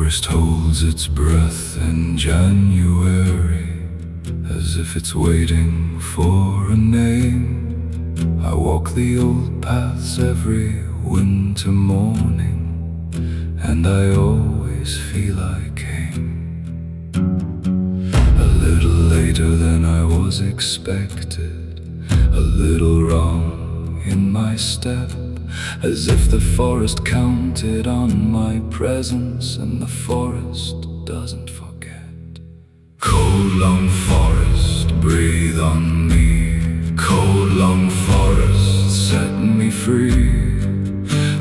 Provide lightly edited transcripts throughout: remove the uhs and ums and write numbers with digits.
forest holds its breath in January, as if it's waiting for a name. I walk the old paths every winter morning, and I always feel I came a little later than I was expected, a little wrong in my step, as if the forest counted on my presence, and the forest doesn't forget. Coldlung forest, breathe on me. Coldlung forest, set me free.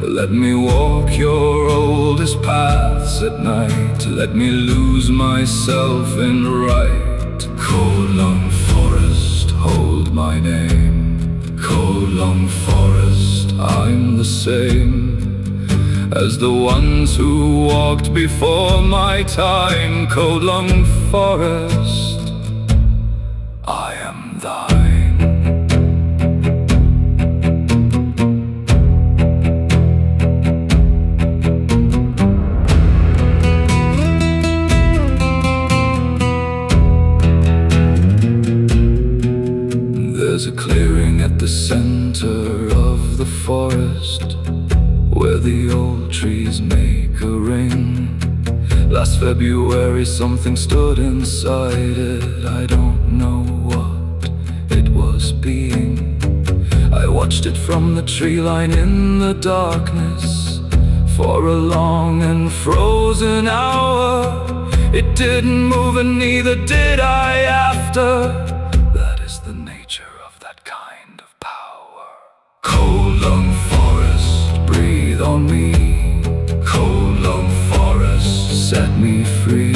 Let me walk your oldest paths at night. Let me lose myself in right. Coldlung forest, hold my name. Coldlung forest, I'm the same as the ones who walked before my time. Coldlung forest, I am thine. There's a clearing at the center of the forest, where the old trees make a ring. Last February something stood inside it. I don't know what it was being. I watched it from the tree line in the darkness for a long and frozen hour. It didn't move and neither did I after. That is the nature of that kind of power. Coldlung forest, breathe on me. Coldlung forest, set me free.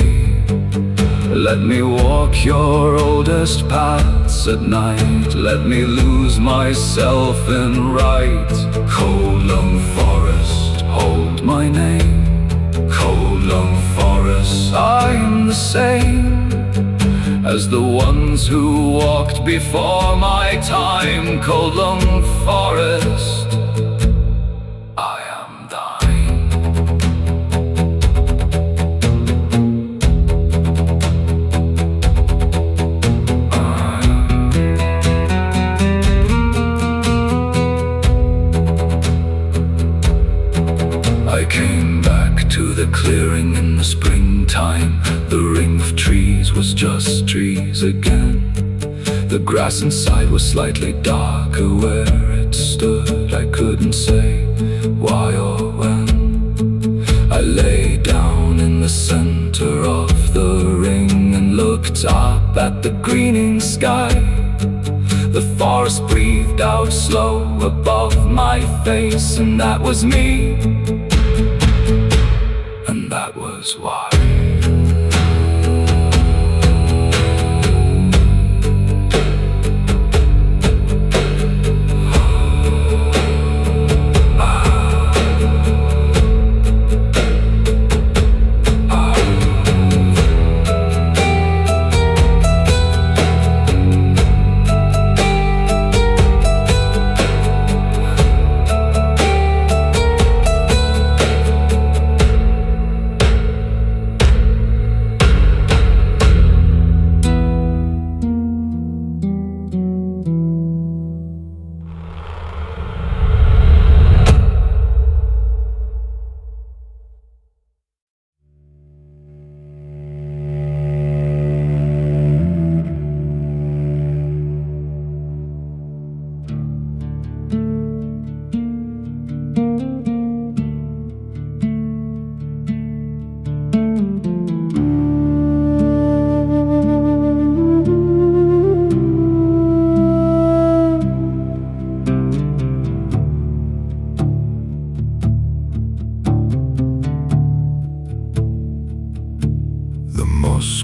Let me walk your oldest paths at night. Let me lose myself in right. Coldlung forest, hold my name. Coldlung forest, I'm the same as the ones who walked before my time. Coldlung forest, I am thine. I came back to the clearing in the springtime. The ring of trees was just trees again. The grass inside was slightly darker where it stood. I couldn't say why or when. I lay down in the center of the ring and looked up at the greening sky. The forest breathed out slow above my face, and that was me, and that was why.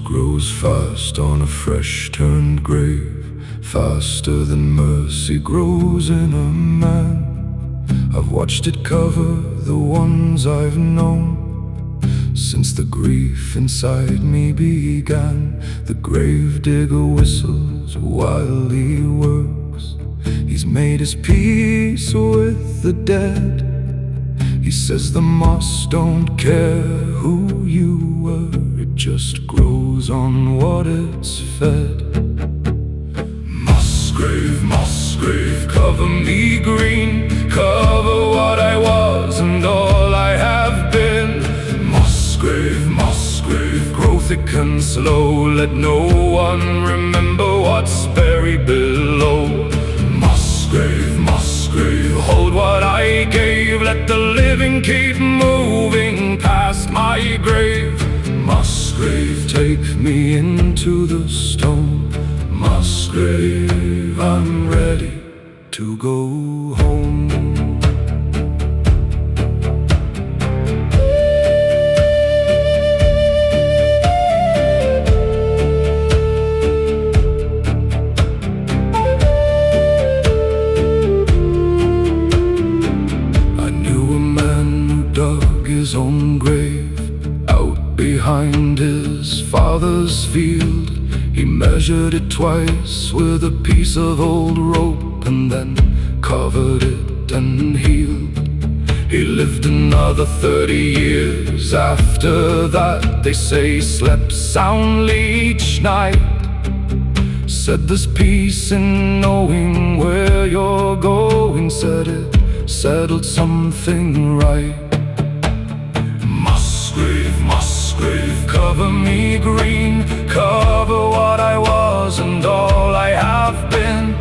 Grows fast on a fresh turned grave, faster than mercy grows in a man. I've watched it cover the ones I've known since the grief inside me began. The grave digger whistles while he works. He's made his peace with the dead. He says the moss don't care who you were, it just grows on what it's fed. Mossgrave, mossgrave, cover me green, cover what I was and all I have been. Mossgrave, mossgrave, grow thick and slow, let no one remember what's buried below. Mossgrave, mossgrave, hold what I gave, let the living keep moving past my grave. Mossgrave, take me into the stone. Mossgrave, I'm ready to go home. His own grave out behind his father's field. He measured it twice with a piece of old rope and then covered it and healed. He lived another 30 years after that. They say he slept soundly each night. Said there's peace in knowing where you're going. Said it settled something right. Mossgrave, mossgrave, cover me green, cover what I was and all I have been.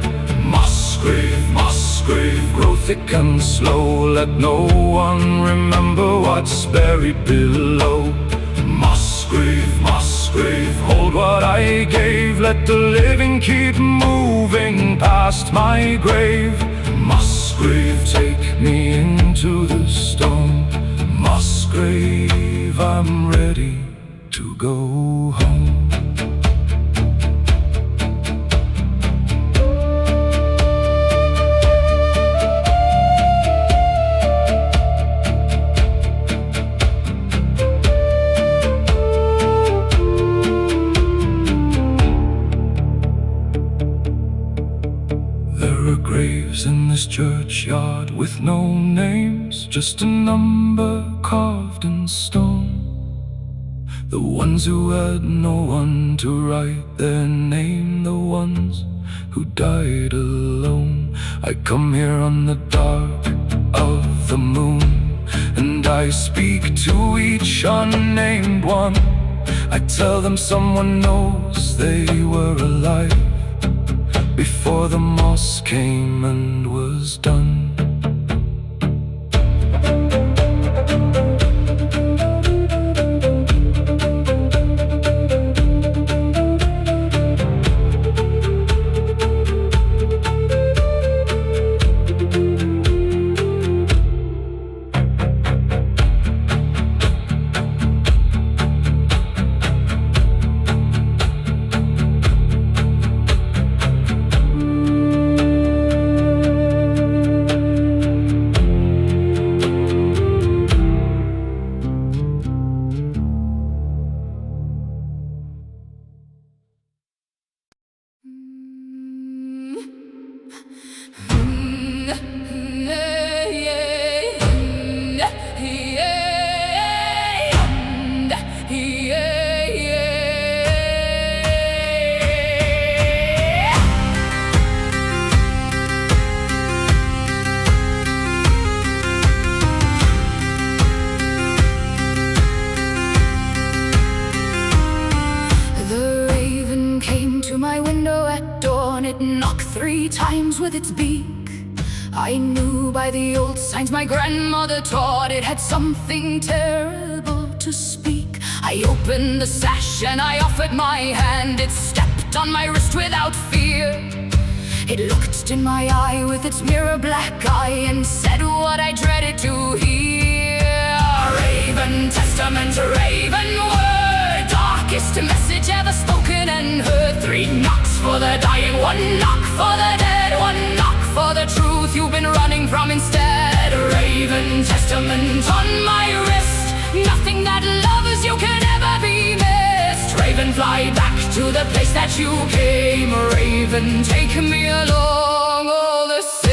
Mossgrave, mossgrave, grow thick and slow, let no one remember what's buried below. Mossgrave, mossgrave, hold what I gave, let the living keep moving past my grave. Mossgrave, take me into the stone. Mossgrave, I'm ready to go home. There are graves in this churchyard with no names, just a number carved in stone. The ones who had no one to write their name, the ones who died alone. I come here on the dark of the moon, and I speak to each unnamed one. I tell them someone knows they were alive before the moss came and was done. With its beak, I knew by the old signs my grandmother taught it had something terrible to speak. I opened the sash and I offered my hand. It stepped on my wrist without fear. It looked in my eye with its mirror black eye and said what I dreaded to hear. Raven testament, raven word, darkest message ever spoken and heard. 3 knocks for the dying, 1 knock for the dead, 1 knock for the truth you've been running from instead. Raven testament on my wrist, nothing that loves you can ever be missed. Raven, fly back to the place that you came. Raven, take me along all the same.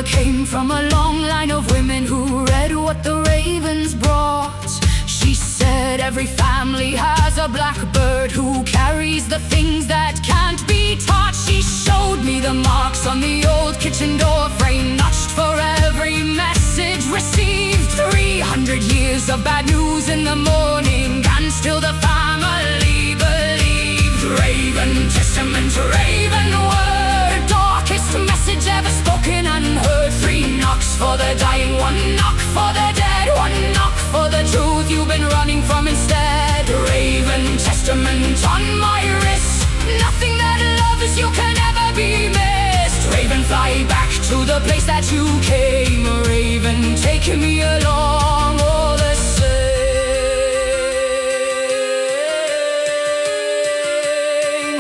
mother came from a long line of women who read what the ravens brought. She said every family has a blackbird who carries the things that can't be taught. She showed me the marks on the old kitchen door frame, notched for every message received. 300 years of bad news in the morning, and still the family believed. Raven testament, raven word, darkest message ever spoken and heard. 3 knocks for the dying, 1 knock for the dead, 1 knock for the truth you've been running from instead. Raven testament on my wrist, nothing that loves you can ever be missed. Raven, fly back to the place that you came. Raven, take me along all the same,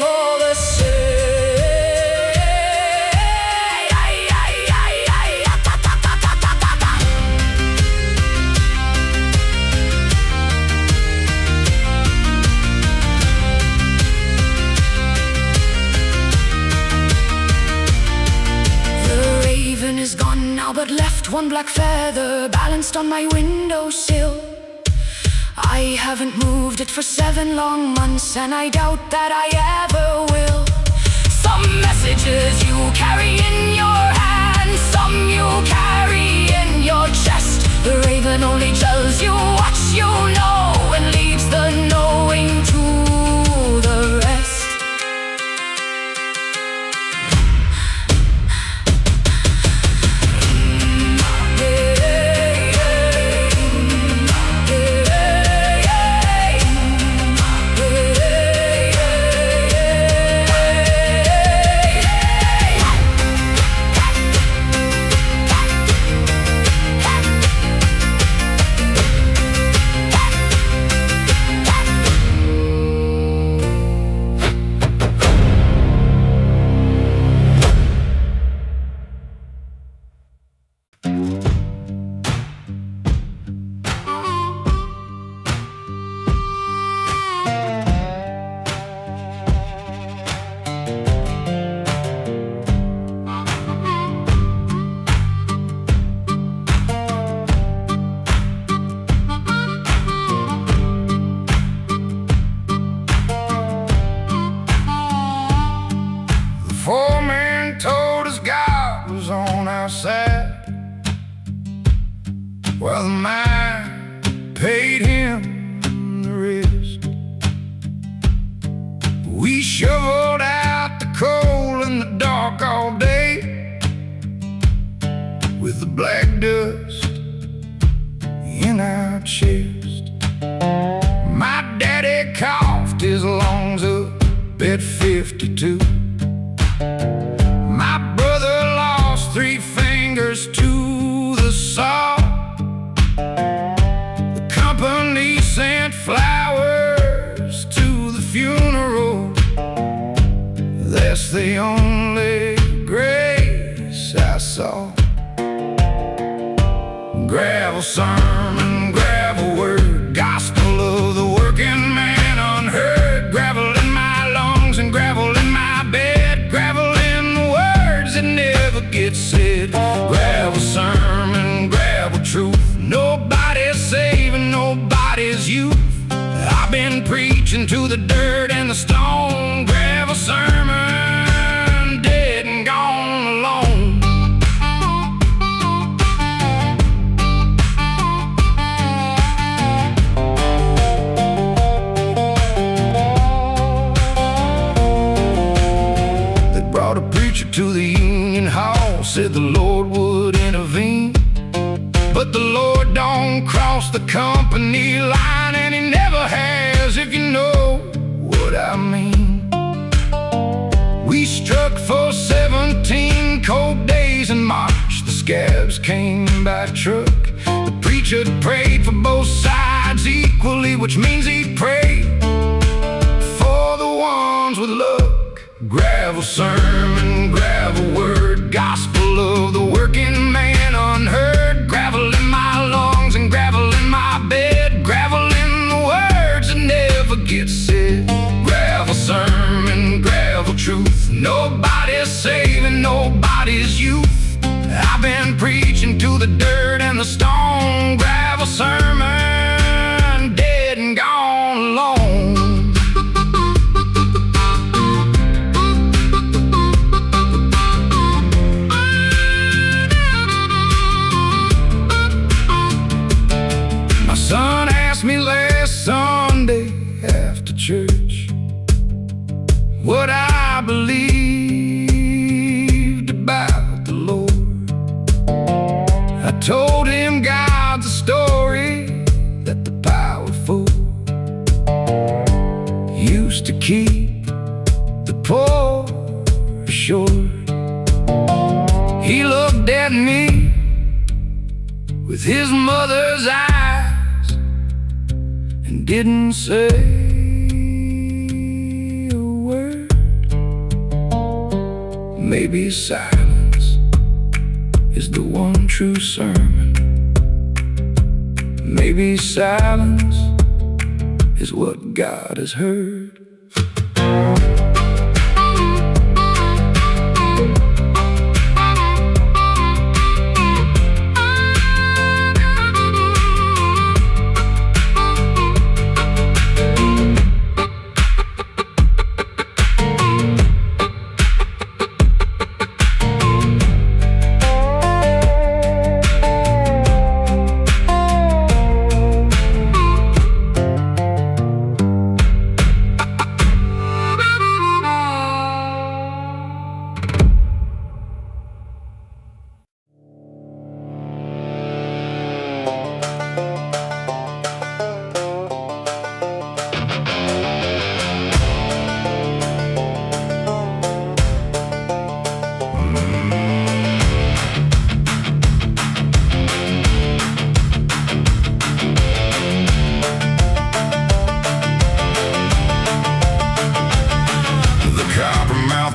all the same. Is gone now, but left 1 black feather balanced on my windowsill. I haven't moved it for 7 long months, and I doubt that I ever will. Some messages you carry in your hand, some you carry in your chest. The raven only tells you what you know and leaves the knowing to the rest. Well, the mine paid him the rest. We shoveled out the coal in the dark all day, with the black dust in our chest. My daddy coughed his lungs up at 52. My brother lost 3 fingers to the saw. The company sent flowers to the funeral. That's the only grace I saw. Gravel sermon, gravel word, gospel of the working man unheard. Gravel in my lungs and gravel in my bed, gravel in the words that never get said. Gravel sermon, gravel truth, nobody's saving nobody's youth. I've been preaching to the dirt and the stone. Gravel sermon, dead and gone alone. They brought a preacher to the union hall, said the Lord would intervene. But the Lord don't cross the company line, and he never has, if you know what I mean. We struck for 17 cold days in March. The scabs came by truck. The preacher prayed for both sides equally, which means he prayed for the ones with luck. Gravel sermon, gravel word, gospel of the working man unheard. Gravel in my lungs and gravel in my bed, gravel in the words that never get said. Gravel sermon, gravel truth, nobody's saving nobody's youth. I've been sign preaching to the dirt and the stone, gravel sermon, dead and gone alone. My son asked me last Sunday after church what I believed about the Lord. I told him God's a story that the powerful used to keep the poor assured. He looked at me with his mother's eyes and didn't say maybe silence is the one true sermon. Maybe silence is what God has heard.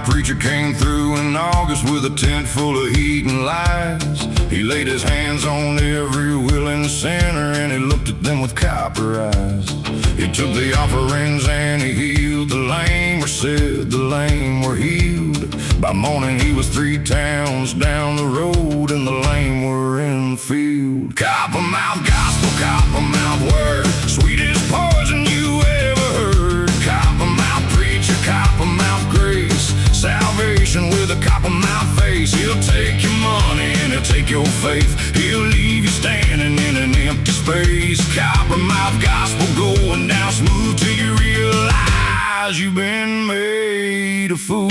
Preacher came through in August with a tent full of heat and lies. He laid his hands on every willing sinner and he looked at them with copper eyes. He took the offerings and he healed the lame, or said the lame were healed. By morning he was 3 towns down the road and the lame were in the field. Coppermouth gospel, coppermouth word, sweetest poison you ever heard. Coppermouth preacher, coppermouth grace, salvation with a coppermouth face. He'll take your money and he'll take your faith. He'll leave you standing in an empty space. Coppermouth gospel going down smooth till you realize you've been made a fool.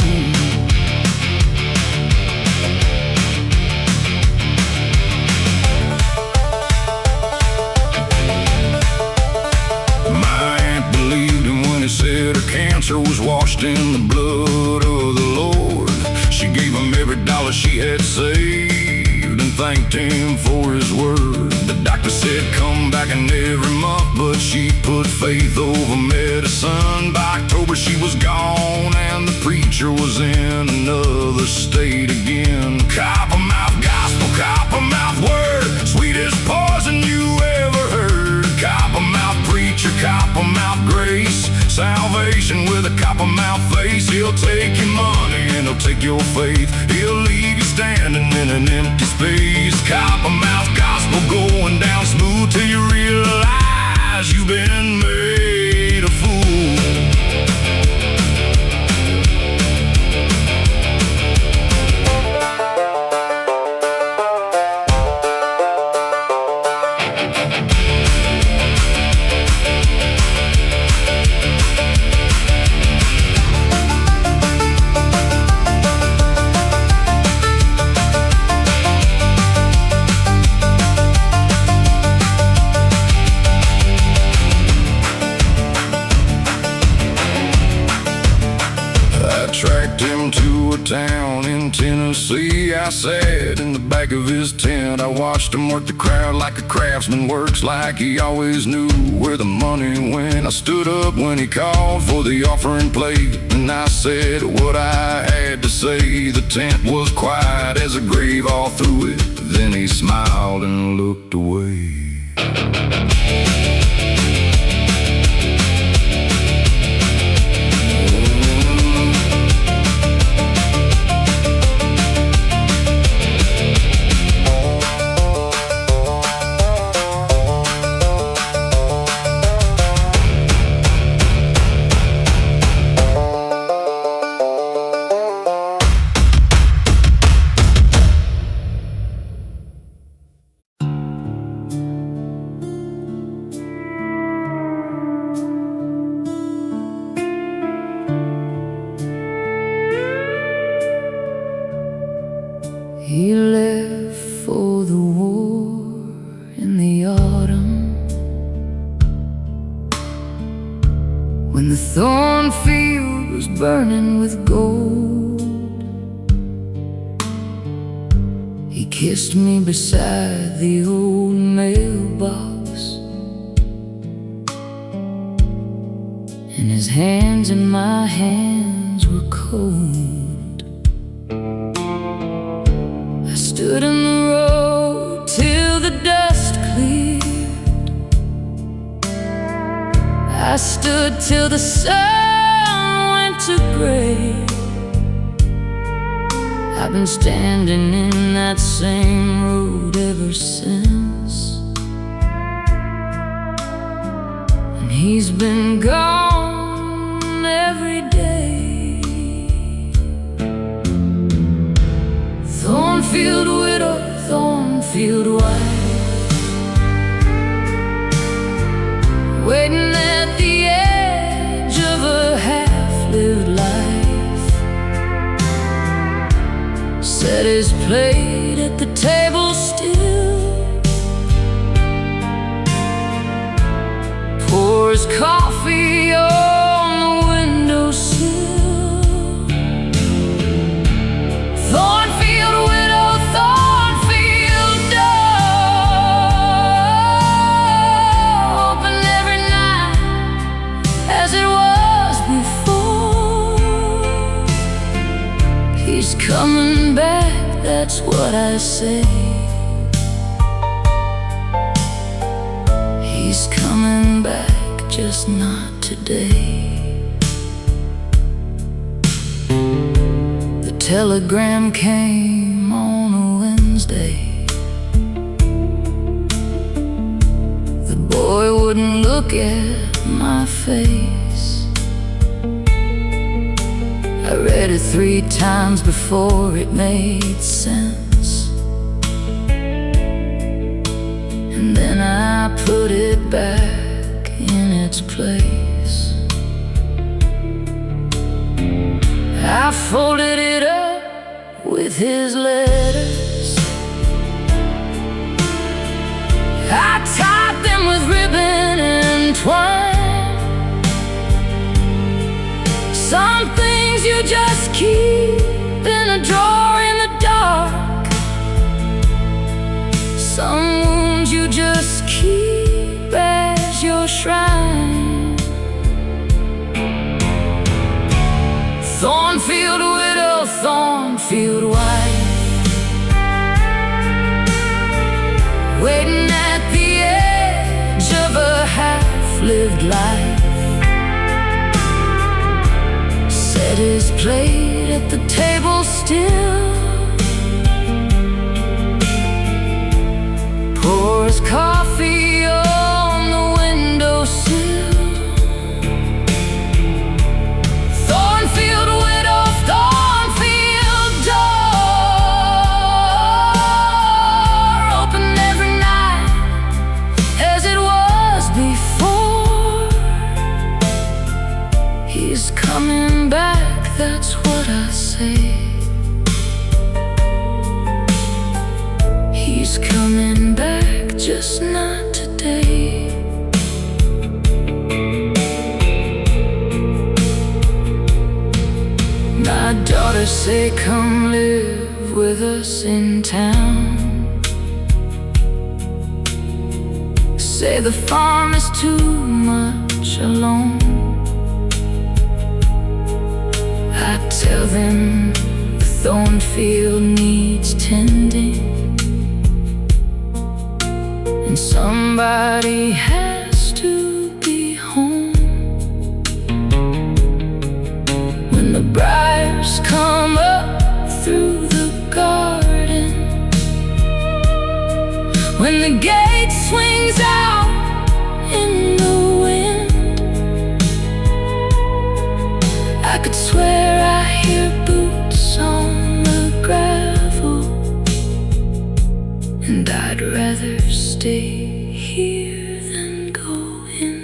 My aunt believed him when he said her cancer was washed in the blood of the Lord. She gave him every dollar she had saved and thanked him for his word. The doctor said come back in every month, but she put faith over medicine. By October she was gone and the preacher was in another state again. Coppermouth gospel, coppermouth word, sweetest poison you ever heard. Coppermouth preacher, coppermouth grace, salvation with a coppermouth face. He'll take your money and he'll take your faith. He'll leave you standing in an empty space. Coppermouth gospel going down smooth till you realize you've been made a fool. Tracked him to a town in Tennessee. I sat in the back of his tent. I watched him work the crowd like a craftsman works, like he always knew where the money went. I stood up when he called for the offering plate, and I said what I had to say. The tent was quiet as a grave all through it. Then he smiled and looked away. prepare for the war in the autumn, when the thornfield was burning with gold. He kissed me beside the old mailbox, and his hands in my hands were cold. I stood in the road till the dust cleared. I stood till the sun went to gray. I've been standing in that same road ever since, and he's been gone every day. Thornfield widow, thornfield wife, waiting at the edge of a half-lived life, set his plate at the table still, pours coffee on the windowsill. Thornfield widow, thornfield door, open every night as it was before. He's coming back, that's what I say. He's coming back, just not today. The telegram came on a Wednesday. The boy wouldn't look at my face. I read it 3 times before it made sense, and then I put it back in its place. I folded it up with his letters. I tied them with ribbon and twine. Some things you just keep in a drawer in the dark. Some wounds you just keep as your shrine. Thornfield widow, thornfield wife, waiting at the edge of a half-lived life, set his plate at the table still, pours coffee on the windowsill. Thornfield widow, thornfield door, open every night as it was before. He's coming back, that's what I say. He's coming back, just not today. My daughters say, come live with us in town. Say the farm is too much alone. I tell them the thornfield needs tending, and somebody has to be home. When the briars come up through the garden, when the gate swings out in the wind, I could swear I hear boots on the gravel, and I'd rather stay here than go in.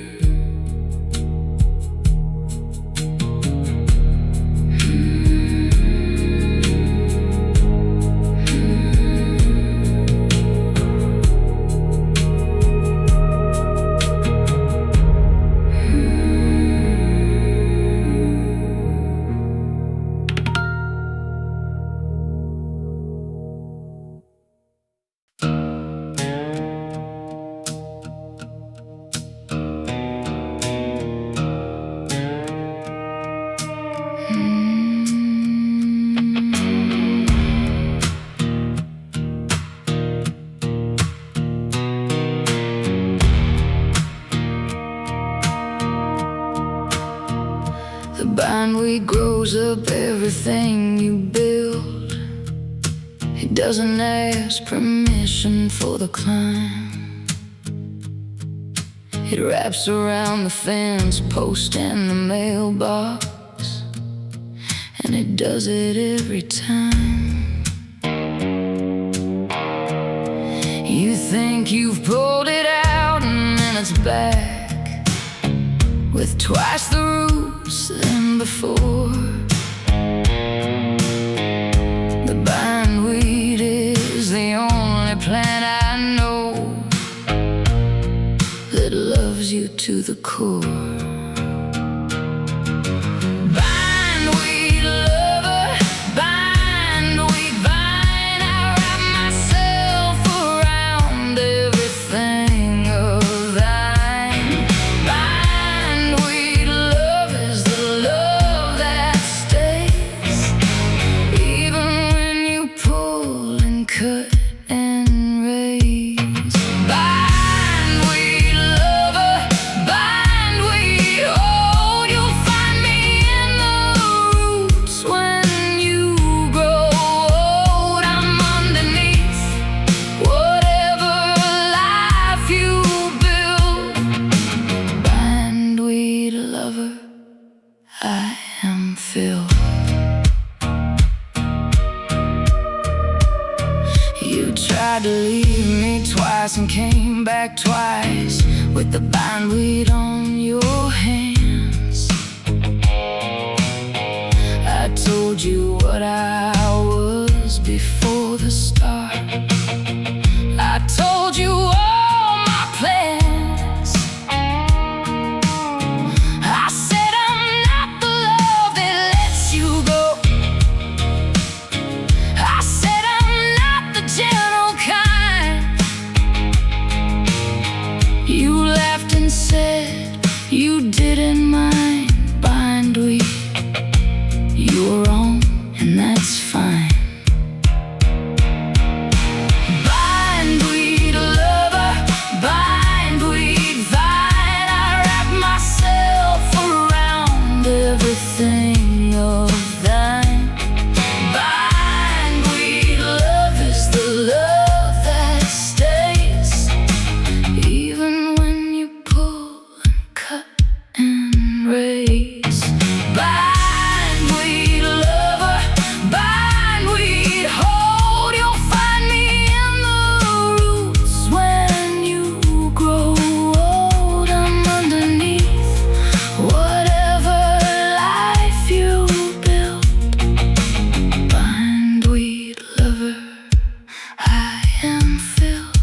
bindweed grows up everything you build. It doesn't ask permission for the climb. It wraps around the fence post and the mailbox, and it does it every time. You think you've pulled it out and then it's back with twice the roots than before. The bindweed is the only plant I know that loves you to the core. Tried to leave me twice and came back twice with the bindweed on your hands. I told you what I was before the start. I told you all my plans. I said I'm not the love that lets you go. I said I'm not the gentle kind. You laughed and said you didn't mind bindweed. You were wrong, and that's fine. Bindweed lover, bindweed vine. I wrap myself around everything of thine. Bindweed love is the love that stays, even when you pull and cut and raise. Bindweed lover, bindweed hold. You'll find me in the roots when you grow old. I'm underneath whatever life you build. Bindweed lover, I am filled.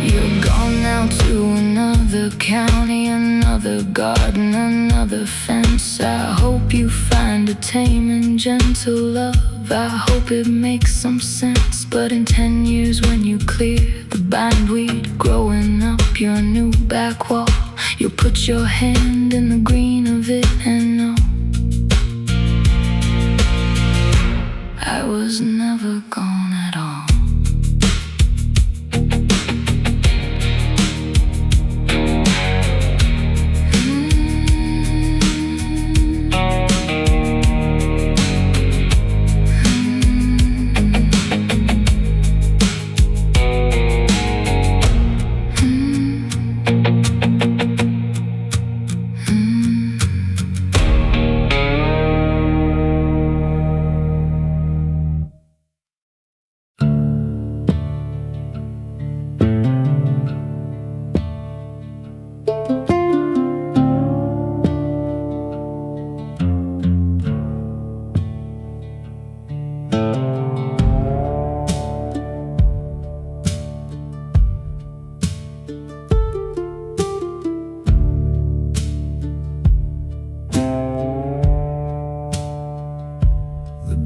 You're gone now to another county, another garden, another fence. I hope you find a tame and gentle love. I hope it makes some sense. But in 10 years when you clear the bindweed growing up your new back wall, you'll put your hand in the green of it and know I was never gone at all.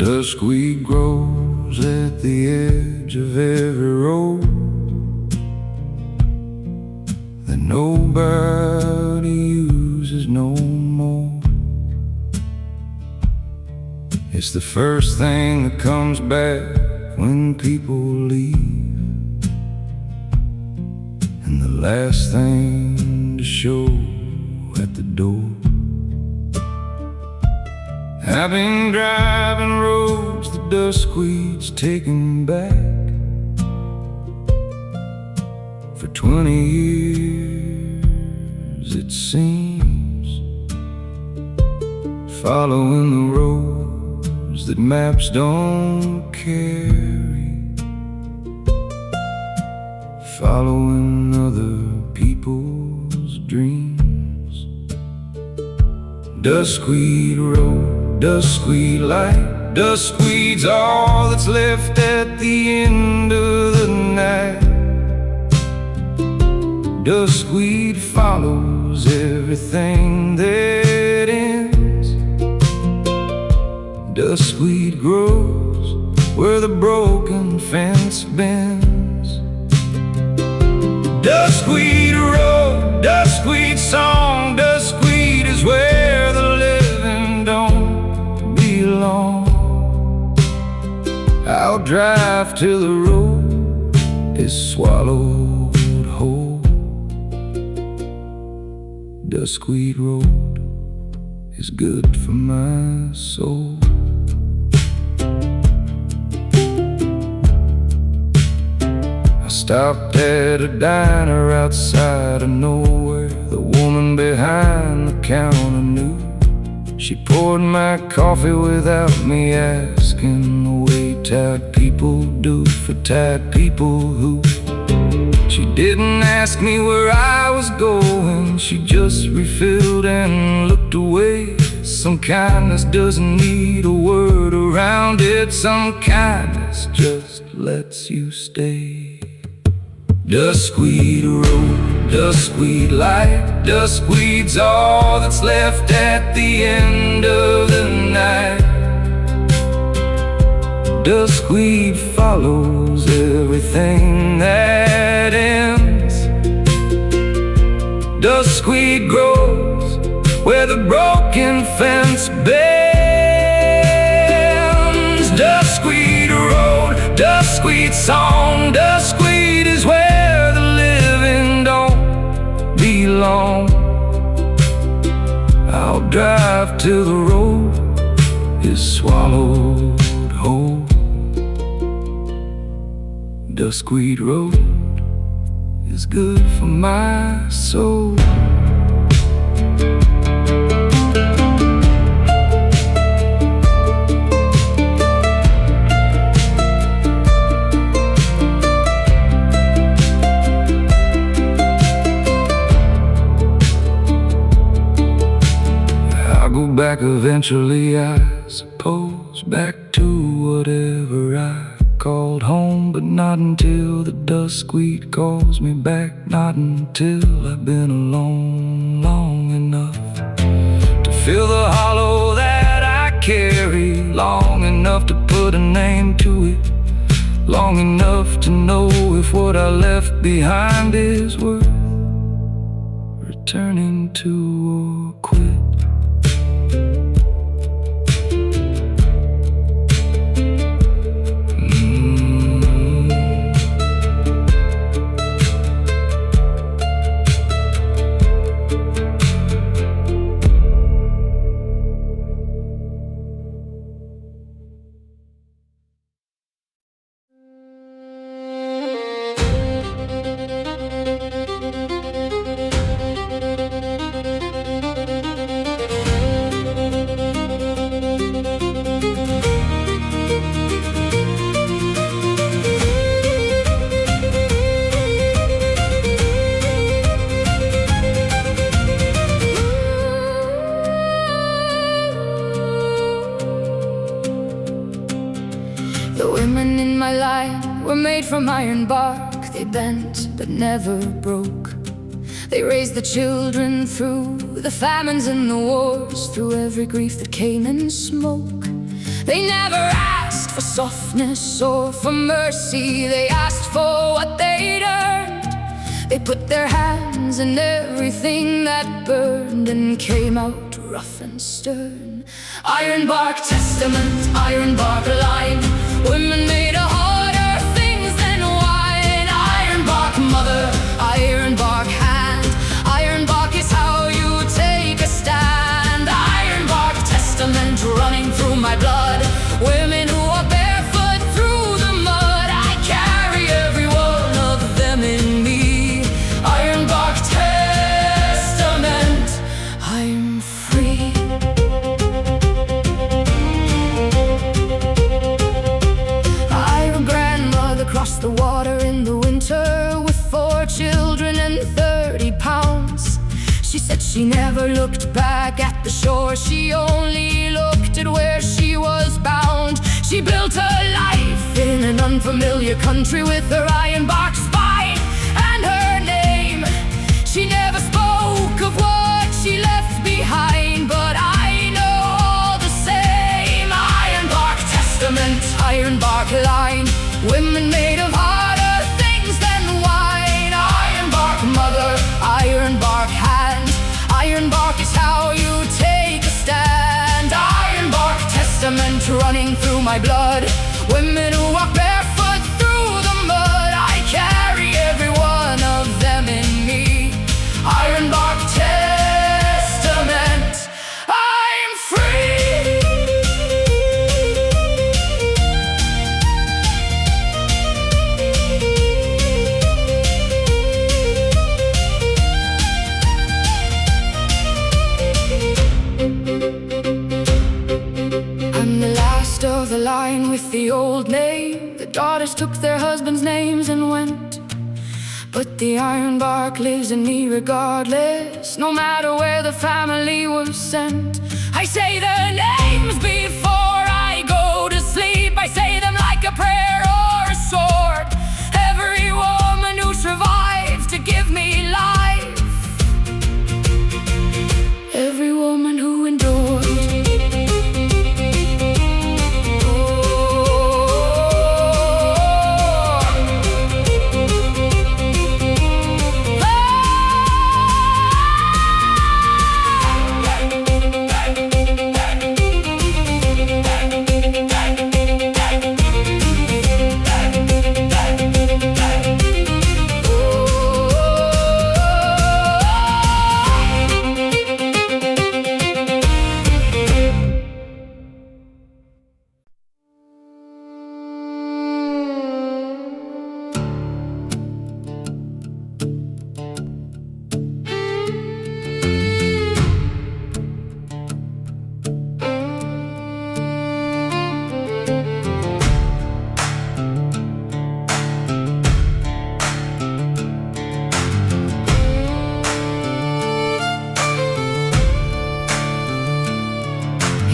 Duskweed grows at the edge of every road that nobody uses no more. It's the first thing that comes back when people leave, and the last thing to show at the door. I've been driving roads the duskweed's taken back for 20 years, it seems, following the roads that maps don't carry, following other people's dreams. Duskweed road, duskweed light, duskweed's all that's left at the end of the night. Duskweed follows everything that ends. Duskweed grows where the broken fence bends. Duskweed road, duskweed song, duskweed is where the living don't belong. I'll drive till the road is swallowed whole. Duskweed road is good for my soul. I stopped at a diner outside of nowhere. The woman behind the counter knew. She poured my coffee without me asking, the way tired people do for tired people who. She didn't ask me where I was going, she just refilled and looked away. Some kindness doesn't need a word around it. Some kindness just lets you stay. Duskweed road, duskweed light, duskweed's all that's left at the end of the night. Duskweed follows everything that ends. Duskweed grows where the broken fence bends. Duskweed road, duskweed song, duskweed is where the living don't belong. I'll drive till the road is swallowed whole. Duskweed road is good for my soul. I'll go back eventually, I suppose, back to whatever I called home, but not until the duskweed calls me back. Not until I've been alone long enough to feel the hollow that I carry, long enough to put a name to it, long enough to know if what I left behind is worth returning to or quit. The women in my line were made from ironbark. They bent but never broke. They raised the children through the famines and the wars, through every grief that came in smoke. They never asked for softness or for mercy. They asked for what they'd earned. They put their hands in everything that burned and came out rough and stern. Ironbark testament, ironbark line. Women made of harder things than wine. Ironbark mother, ironbark hand. Ironbark is how you take a stand. Ironbark testament running the water in the winter with 4 children and 30 pounds. She said she never looked back at the shore, she only looked at where she was bound. She built her life in an unfamiliar country with her ironbark spine and her name. She never spoke of what she left behind, but I know all the same. Ironbark testament, ironbark line, women made of harder things than wine. Ironbark mother, ironbark hand, ironbark is how you take a stand. Ironbark testament running through my blood, women who walk barefoot through the mud. I carry every one of them in me. Ironbark testament, I'm free. I'm the last of the line with the old name. The daughters took their husbands' names and went, but the ironbark lives in me regardless, no matter where the family was sent. I say their names before I go to sleep. I say them like a prayer or a sword. Every woman who survived to give me life, every woman who endured.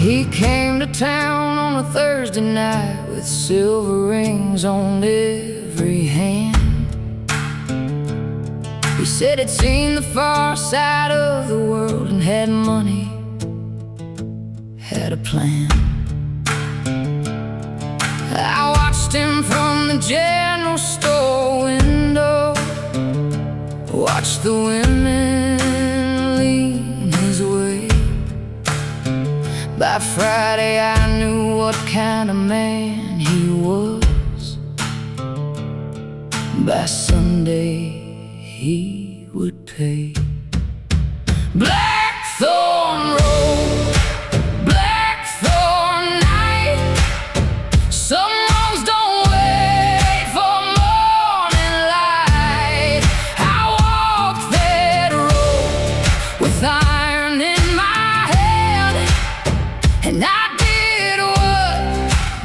He came to town on a Thursday night with silver rings on every hand. He said he'd seen the far side of the world and had money, had a plan. I watched him from the general store window, watched the women lean his way. By Friday I knew what kind of man he was. By Sunday he would pay. Blackthorn road, blackthorn night. Some roads don't wait for morning light. I walked that road with iron in my hand, and I did what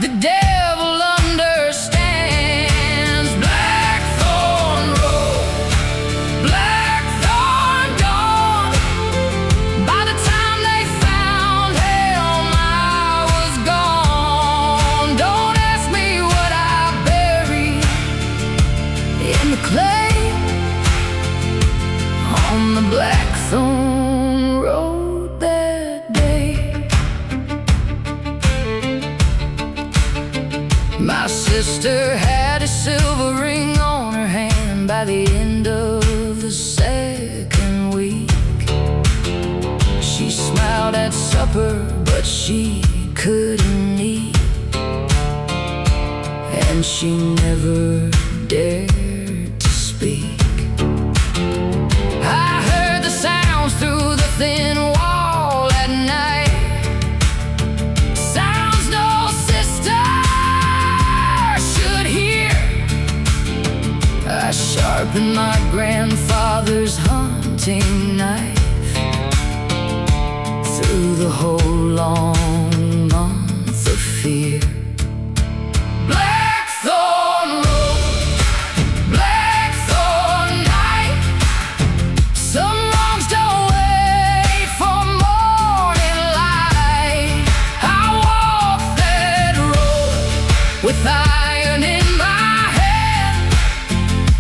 the devil understands. Blackthorn road, blackthorn dawn. By the time they found him, I was gone. Don't ask me what I buried in the clay on the blackthorn road that day. My sister had a silver ring on her hand by the end of the second week. She smiled at supper, but she couldn't eat, and she never dared to speak. I heard the sounds through the thin wall at night, sounds no sister should hear. I sharpened my grandfather's hunting knife through the whole long month of fear. Blackthorn road,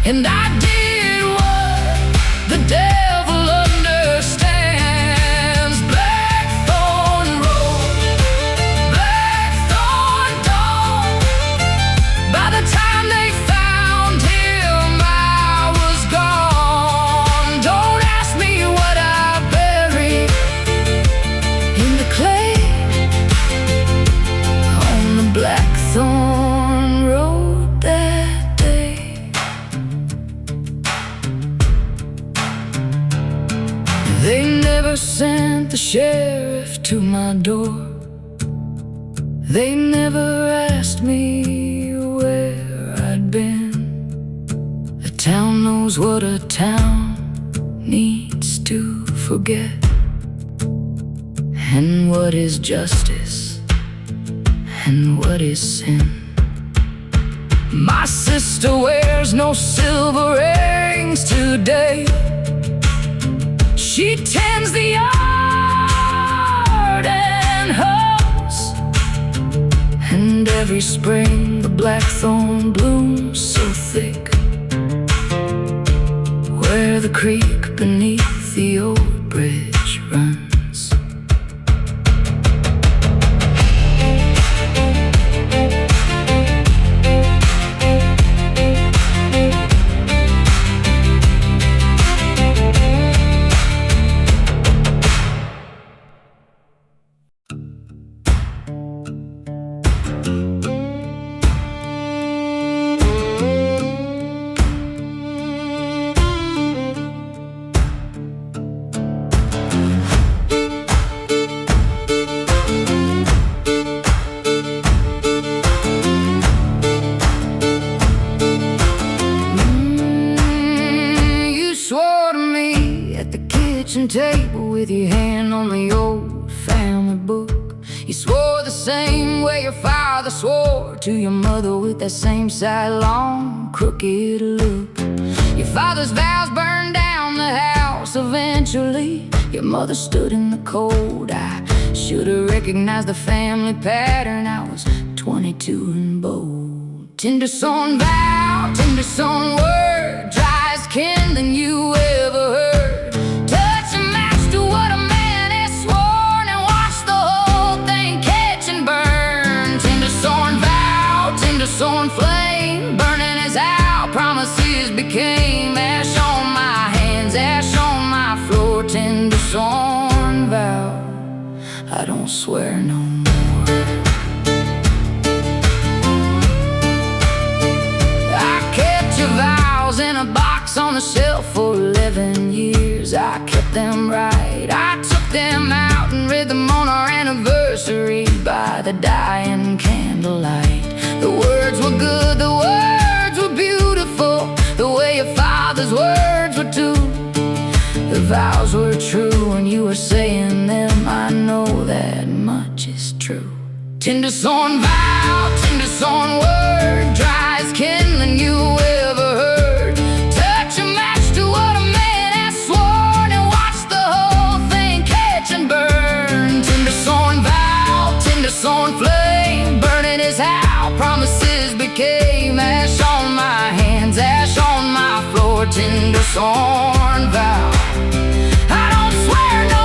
And I did what the devil understands. Blackthorn road, blackthorn dawn. By the time they found him, I was gone. Don't ask me what I buried in the clay on the blackthorn road that day. They never sent the sheriff to my door. They never asked me where I'd been. The town knows what a town needs to forget, and what is justice and what is sin. My sister wears no silver rings today. She tends the yard and hoes, and every spring the blackthorn blooms so thick where the creek beneath the old bridge runs. Table with your hand on the old family book. You swore the same way your father swore to your mother, with that same sidelong, crooked look. Your father's vows burned down the house eventually. Your mother stood in the cold. I should have recognized the family pattern. I was 22 and bold. Tindersworn vow, tindersworn word, dry as kindling you ever heard. Tindersworn flame, burning as our promises became ash on my hands, ash on my floor. Tindersworn vow, I don't swear no more. I kept your vows in a box on the shelf for 11 years. I kept them right, I took them out and read them on our anniversary by the dying candlelight. The words were good, the words were beautiful, the way your father's words were too. The vows were true when you were saying them. I know that much is true. Tindersworn vow, tindersworn word, dry as kindling you ever heard. Touch a match to what a man has sworn, and watch the whole thing catch and burn. Tindersworn vow, tindersworn flame, burning his house. Promises became ash on my hands, ash on my floor. Tindersworn vow, I don't swear no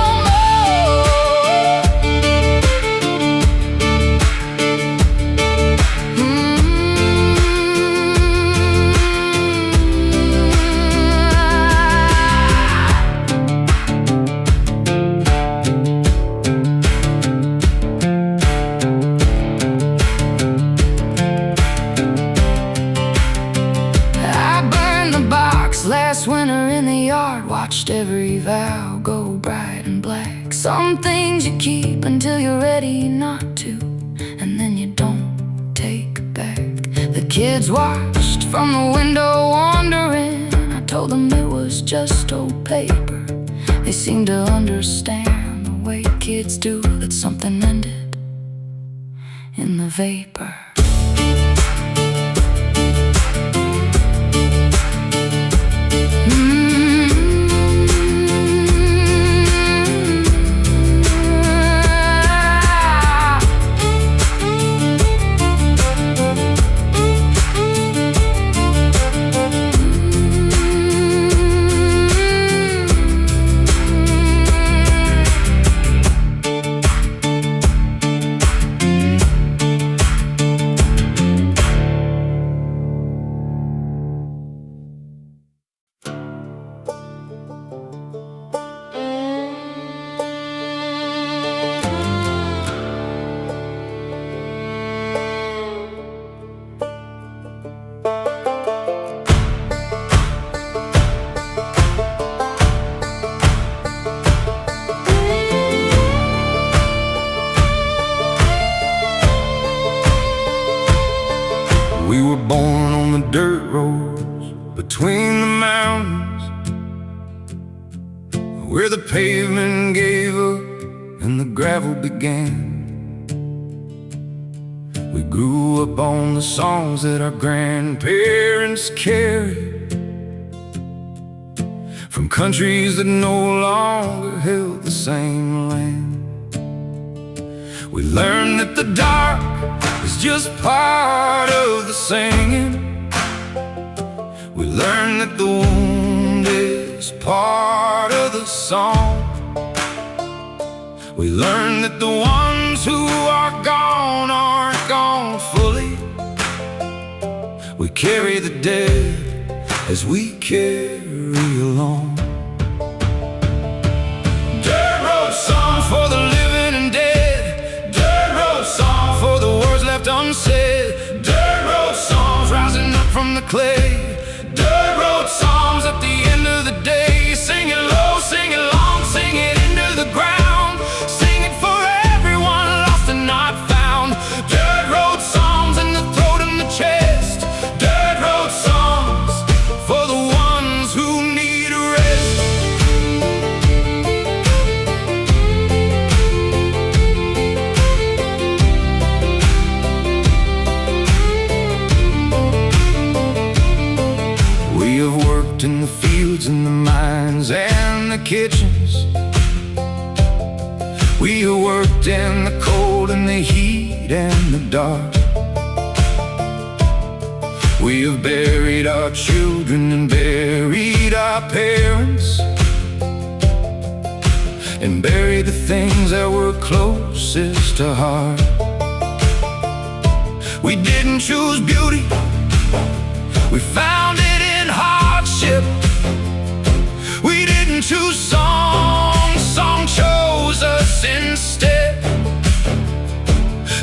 last winter in the yard, watched every vow go bright and black. Some things you keep until you're ready not to, and then you don't take back. The kids watched from the window wondering. I told them it was just old paper. They seemed to understand the way kids do, that something ended in the vapor. dirt roads between the mountains, where the pavement gave up and the gravel began. We grew up on the songs that our grandparents carried from countries that no longer held the same land. We learned that the dark is just part of the singing. We learned that the wound is part of the song. We learned that the ones who are gone aren't gone fully. We carry the dead as we carry along. Dirt road song for the living and dead. Dirt road song for the words left unsaid. Dirt road songs rising up from the clay. Dirt road songs at the end of the day. Sing it low, sing it long, sing it into the ground. Sing it for everyone lost and not found. Dirt road songs in the throat and the chest. Dirt road songs for the ones who need a rest. We have worked in the fields and the mines and the kitchens. We have worked in the cold and the heat and the dark. We have buried our children and buried our parents, and buried the things that were closest to heart. We didn't choose beauty, we found it in hardship. We didn't choose song, song chose us instead.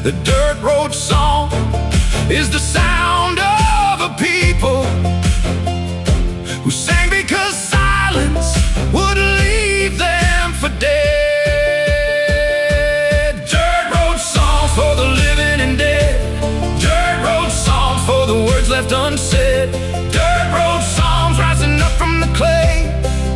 The dirt road song is the sound of a people who sang because silence would leave them for dead. Dirt road songs for the living and dead. Dirt road songs for the words left unsaid. Dirt road songs rising up from the clay.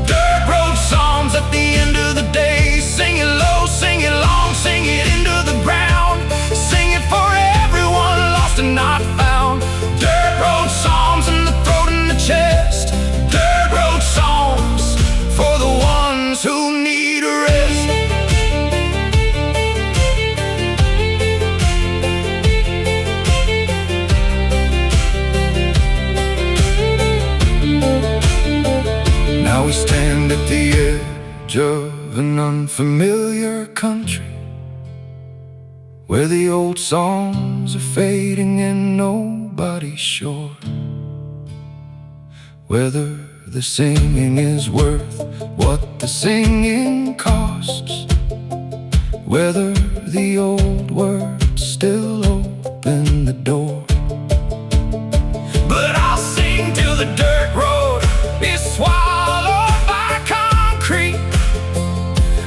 Dirt road songs at the end of the day. Sing it low, sing it long, sing it into the ground. Sing it for everyone lost and not found. Dirt road songs in the throat and the chest. Dirt road songs for the ones who need a rest. Now we stand at the edge of an unfamiliar country, where the old songs are fading and nobody's sure whether the singing is worth what the singing costs, whether the old words still open the door. But I'll sing till the dirt road is swallowed by concrete.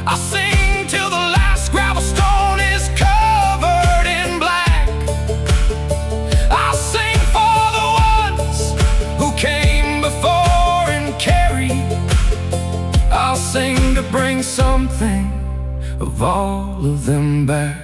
I'll sing till the last gravel stone is covered in black. I'll sing for the ones who came before and carried. I'll sing to bring something of all of them back.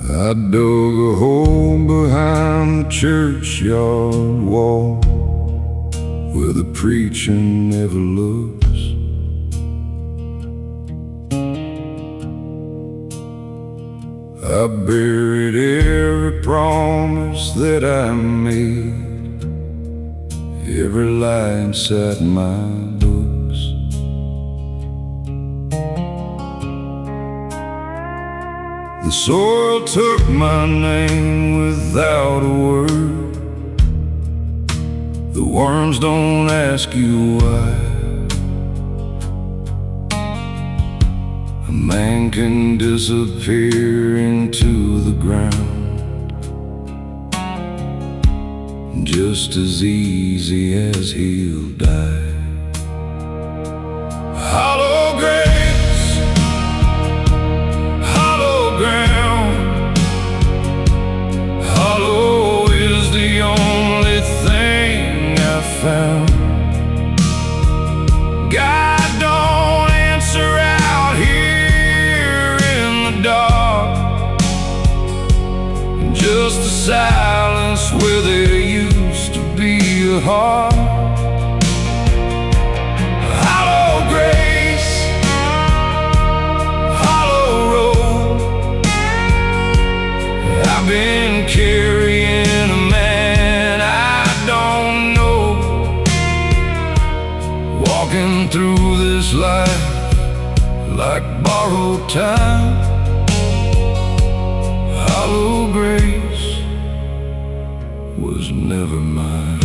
I dug a hole behind the churchyard wall, where the preacher never looks. I buried every promise that I made, every lie inside my books. The soil took my name without a word. The worms don't ask you why. A man can disappear into the ground just as easy as he'll die. Hollow graves, hollow ground, hollow is the only thing I found. God don't answer out here in the dark, just a silence where there used to be a heart. Hollow grace, hollow road, I've been carrying a man I don't know, walking through this life like borrowed time. Hollow grace was never mine.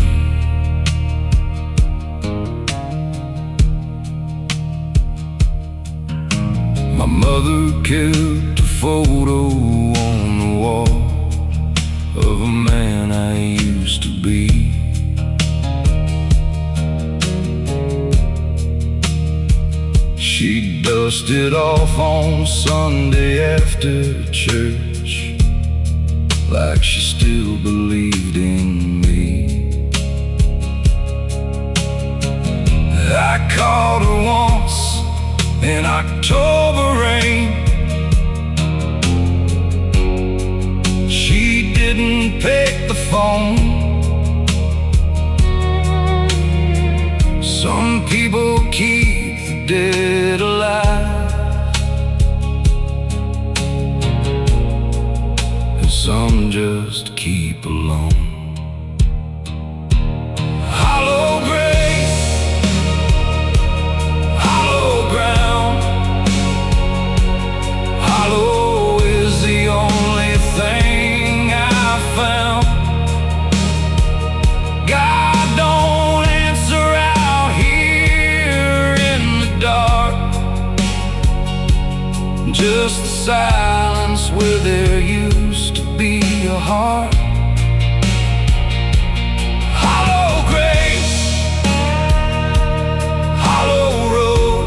My mother kept a photo on the wall of a man I used to be. She dusted off on Sunday after church, like she still believed in me. I called her once in October rain. She didn't pick the phone. Some people keep the dead alive, and some just keep alone. Hollow grace, hollow ground, hollow is the only thing I found. God don't answer out here in the dark, just the silence where there used to be a heart. Hollow grace, hollow road,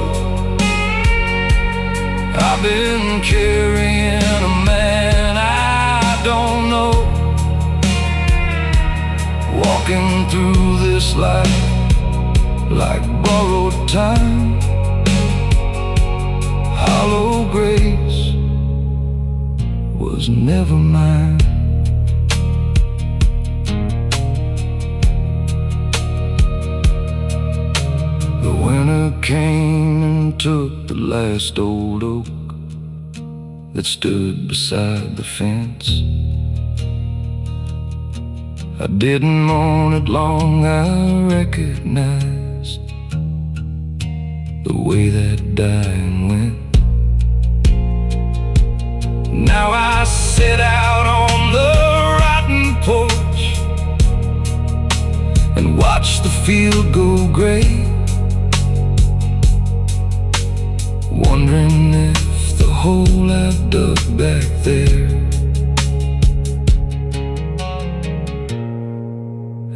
I've been carrying a man I don't know, walking through this life like borrowed time. Hollow grace was never mine. The winter came and took the last old oak that stood beside the fence. I didn't mourn it long, I recognized the way that dying went. Now I sit out on the rotten porch and watch the field go gray, wondering if the hole I've dug back there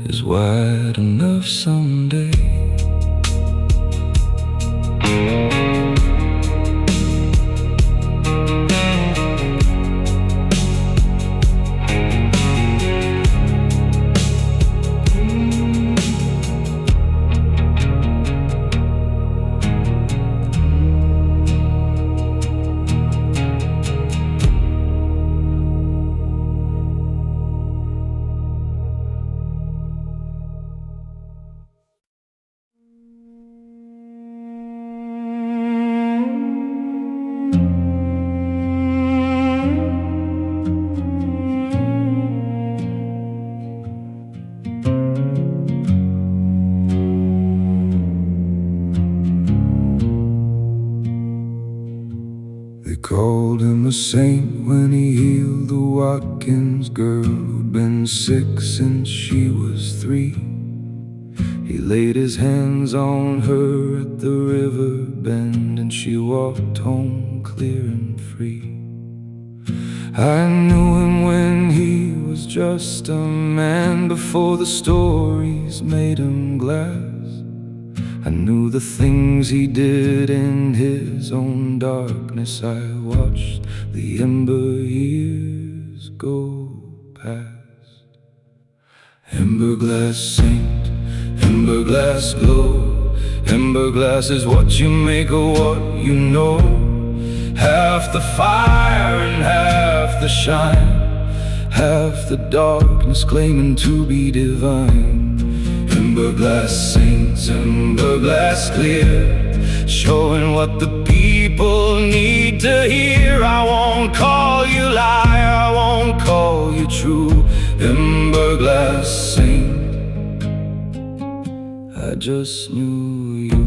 is wide enough someday. saint when he healed the Watkins girl who'd been sick since she was 3. He laid his hands on her at the river bend, and she walked home clear and free. I knew him when he was just a man, before the stories made him glass. I knew the things he did in his own darkness. I watched the ember years go past. Emberglass saint, emberglass glow. Emberglass is what you make of what you know. Half the fire and half the shine, half the darkness claiming to be divine. Emberglass saints, emberglass clear, showing what the people need to hear. I won't call you liar, I won't call you true. Emberglass saint, I just knew you.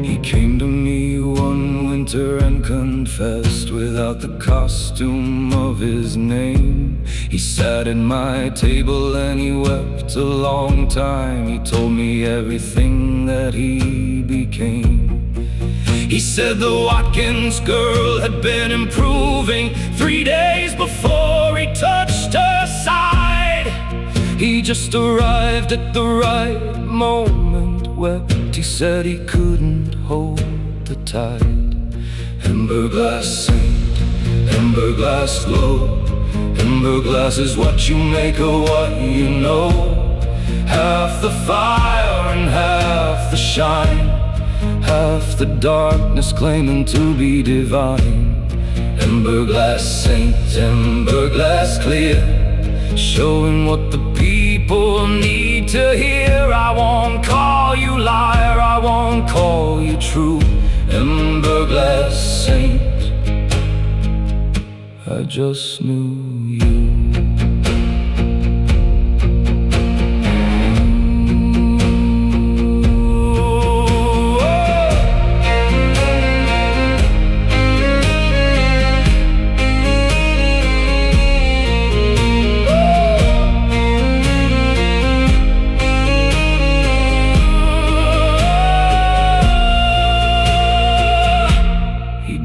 He came to me one winter and confessed, without the costume of his name. He sat at my table and he wept a long time. He told me everything that he became. He said the Watkins girl had been improving 3 days before he touched her side. He just arrived at the right moment, wept. He said he couldn't hold the tide. Emberglass saint, emberglass glow. Emberglass is what you make of what you know. Half the fire and half the shine, half the darkness claiming to be divine. Emberglass saint, emberglass clear, showing what the people need to hear. I won't call you liar, I won't call you true. Emberglass saint, I just knew you.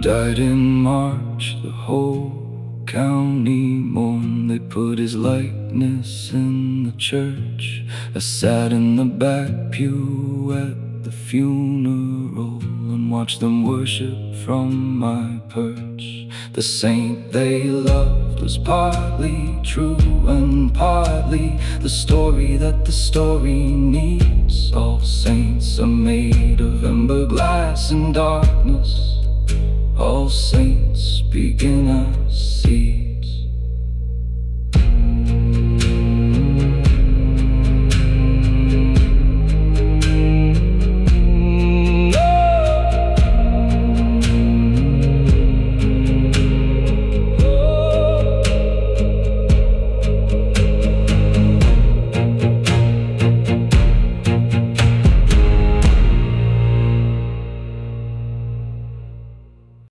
Died in March, the whole county mourned. They put his likeness in the church. I sat in the back pew at the funeral and watched them worship from my perch. The saint they loved was partly true and partly the story that the story needs. All saints are made of emberglass and darkness. All saints begin as seeds.